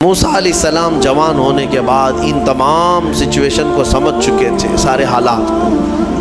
موسیٰ علیہ السلام جوان ہونے کے بعد ان تمام سچویشن کو سمجھ چکے تھے، سارے حالات کو۔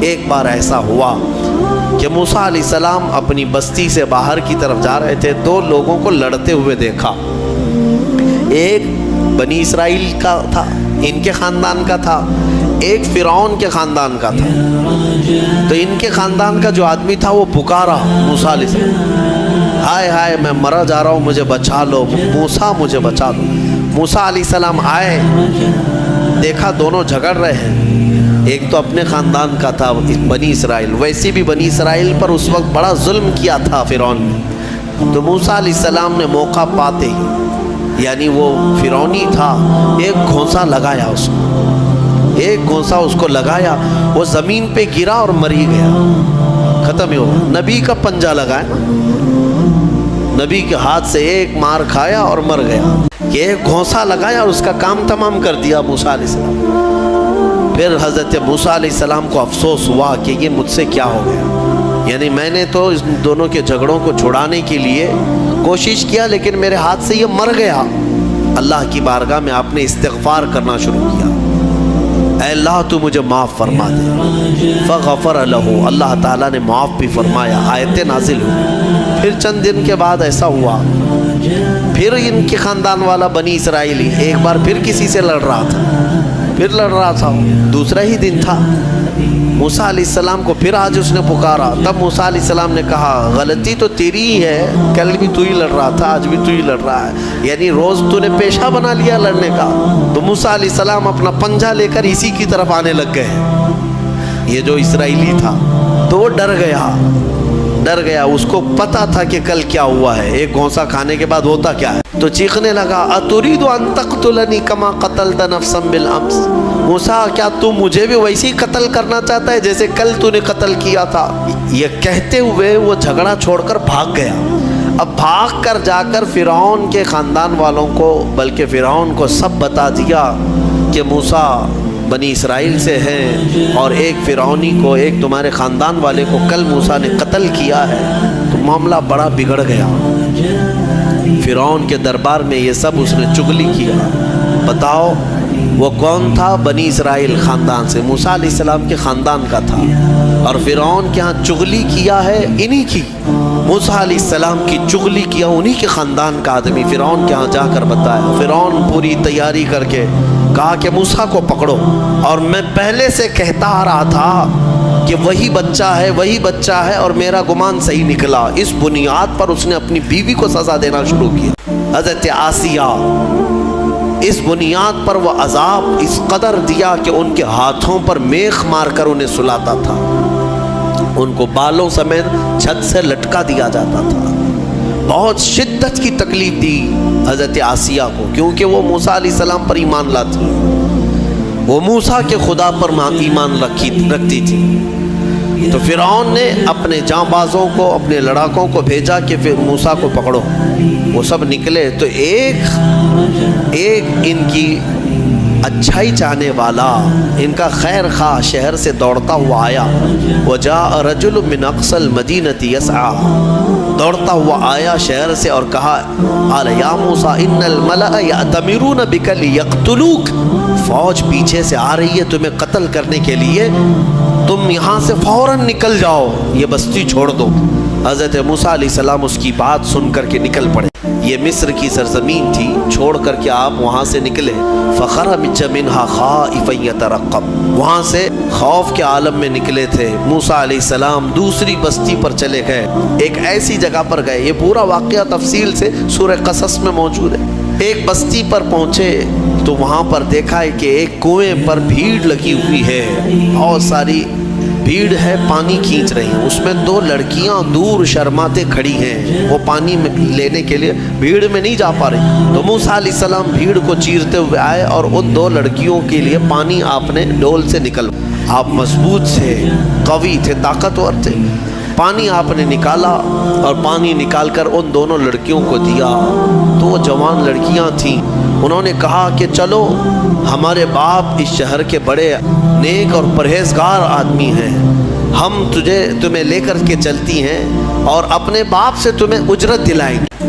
ایک بار ایسا ہوا کہ موسیٰ علیہ السلام اپنی بستی سے باہر کی طرف جا رہے تھے، دو لوگوں کو لڑتے ہوئے دیکھا۔ ایک بنی اسرائیل کا تھا، ان کے خاندان کا تھا، ایک فرعون کے خاندان کا تھا۔ تو ان کے خاندان کا جو آدمی تھا وہ پکارا موسیٰ علیہ السلام، ہائے ہائے میں مرا جا رہا ہوں، مجھے بچا لو موسیٰ، مجھے بچا دو۔ موسیٰ علیہ السلام آئے، دیکھا دونوں جھگڑ رہے ہیں۔ ایک تو اپنے خاندان کا تھا بنی اسرائیل، ویسے بھی بنی اسرائیل پر اس وقت بڑا ظلم کیا تھا فرعون نے۔ تو موسیٰ علیہ السلام نے موقع پاتے ہی، یعنی وہ فرعونی تھا، ایک گھونسا لگایا اس کو، ایک گھونسا اس کو لگایا، وہ زمین پہ گرا اور مر ہی گیا، ختم ہی ہو گیا۔ نبی کا پنجہ لگایا، نبی کے ہاتھ سے ایک مار کھایا اور مر گیا۔ یہ ایک گھونسا لگایا اور اس کا کام تمام کر دیا موسیٰ علیہ السلام۔ پھر حضرت موسیٰ علیہ السلام کو افسوس ہوا کہ یہ مجھ سے کیا ہو گیا، یعنی میں نے تو اس دونوں کے جھگڑوں کو چھڑانے کے لیے کوشش کیا، لیکن میرے ہاتھ سے یہ مر گیا۔ اللہ کی بارگاہ میں آپ نے استغفار کرنا شروع کیا، اے اللہ تو مجھے معاف فرما دے۔ فغفر لہ، اللہ تعالیٰ نے معاف بھی فرمایا، آیتیں نازل ہوئی۔ پھر چند دن کے بعد ایسا ہوا، پھر ان کے خاندان والا بنی اسرائیلی ایک بار پھر کسی سے لڑ رہا تھا، دوسرا ہی دن تھا۔ موسیٰ علیہ السلام کو پھر آج اس نے پکارا، تب موسیٰ علیہ السلام نے کہا غلطی تو تیری ہی ہے، کل بھی تو ہی لڑ رہا تھا، آج بھی تو ہی لڑ رہا ہے، یعنی روز تو نے پیشہ بنا لیا لڑنے کا۔ تو موسیٰ علیہ السلام اپنا پنجہ لے کر اسی کی طرف آنے لگ گئے۔ یہ جو اسرائیلی تھا تو وہ ڈر گیا، اس کو پتا تھا کہ کل کیا ہوا ہے، ایک گھونسا کھانے کے بعد ہوتا کیا ہے، تو چیخنے لگا، اتريد ان تقتلني كما قتلت نفسا بالامس، موسیٰ کیا تو مجھے بھی ویسے ہی قتل کرنا چاہتا ہے جیسے کل تو نے قتل کیا تھا؟ یہ کہتے ہوئے وہ جھگڑا چھوڑ کر بھاگ گیا۔ اب بھاگ کر جا کر فرعون کے خاندان والوں کو، بلکہ فرعون کو سب بتا دیا کہ موسیٰ بنی اسرائیل سے ہیں اور ایک فرعونی کو، ایک تمہارے خاندان والے کو کل موسیٰ نے قتل کیا ہے۔ تو معاملہ بڑا بگڑ گیا، فرعون کے دربار میں یہ سب اس نے چغلی کیا۔ بتاؤ وہ کون تھا؟ بنی اسرائیل خاندان سے، موسیٰ علیہ السلام کے خاندان کا تھا، اور فرعون کے ہاں چغلی کیا ہے انہی کی، موسیٰ علیہ السلام کی چغلی کیا انہی کے خاندان کا آدمی فرعون کے ہاں جا کر بتایا۔ فرعون پوری تیاری کر کے کہا کہ موسیٰ کو پکڑو، اور میں پہلے سے کہتا آ رہا تھا کہ وہی بچہ ہے اور میرا گمان صحیح نکلا۔ اس بنیاد پر اس نے اپنی بیوی کو سزا دینا شروع کیا، حضرت آسیہ۔ اس بنیاد پر وہ عذاب اس قدر دیا کہ ان کے ہاتھوں پر میخ مار کر انہیں سلاتا تھا، ان کو بالوں سمیت چھت سے لٹکا دیا جاتا تھا۔ بہت شدت کی تکلیف دی حضرت آسیہ کو، کیونکہ وہ موسیٰ علیہ السلام پر ایمان لاتی، وہ موسیٰ کے خدا پر ایمان رکھتی تھی۔ تو فرعون نے اپنے جاں بازوں کو، اپنے لڑاکوں کو بھیجا کہ پھر موسیٰ کو پکڑو۔ وہ سب نکلے تو ایک ان کی اچھائی چاہنے والا، ان کا خیر خواہ شہر سے دوڑتا ہوا آیا، وجاء رجل من اقصى المدینة يسعى، دوڑتا ہوا آیا شہر سے اور کہا، قال یا موسیٰ ان الملأ یأتمرون بک لیقتلوک، فوج پیچھے سے آ رہی ہے تمہیں قتل کرنے کے لیے، تم یہاں سے فوراً نکل جاؤ، یہ بستی چھوڑ دو۔ حضرت موسیٰ علیہ السلام اس کی بات سن کر کے نکل پڑے۔ یہ مصر کی سرزمین تھی، چھوڑ کر کے آپ وہاں سے نکلے۔ فخرج منها خائفا يترقب، وہاں سے خوف کے عالم میں نکلے تھے۔ موسیٰ علیہ السلام دوسری بستی پر چلے گئے، ایک ایسی جگہ پر گئے، یہ پورا واقعہ تفصیل سے سورہ قصص میں موجود ہے۔ ایک بستی پر پہنچے تو وہاں پر دیکھا ہے کہ ایک کنویں پر بھیڑ لگی ہوئی ہے، بہت ساری بھیڑ ہے، پانی کھینچ رہی ہیں، اس میں دو لڑکیاں دور شرماتے کھڑی ہیں، وہ پانی میں لینے کے لیے بھیڑ میں نہیں جا پا رہی۔ تو موسیٰ علیہ السلام بھیڑ کو چیرتے ہوئے آئے اور ان دو لڑکیوں کے لیے پانی آپ نے ڈول سے نکل، آپ مضبوط تھے، قوی تھے، طاقتور تھے، پانی آپ نے نکالا اور پانی نکال کر ان دونوں لڑکیوں کو دیا۔ تو وہ جوان لڑکیاں تھیں، انہوں نے کہا کہ چلو ہمارے باپ اس شہر کے بڑے نیک اور پرہیزگار آدمی ہیں، ہم تمہیں لے کر کے چلتی ہیں اور اپنے باپ سے تمہیں اجرت دلائیں گے۔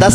10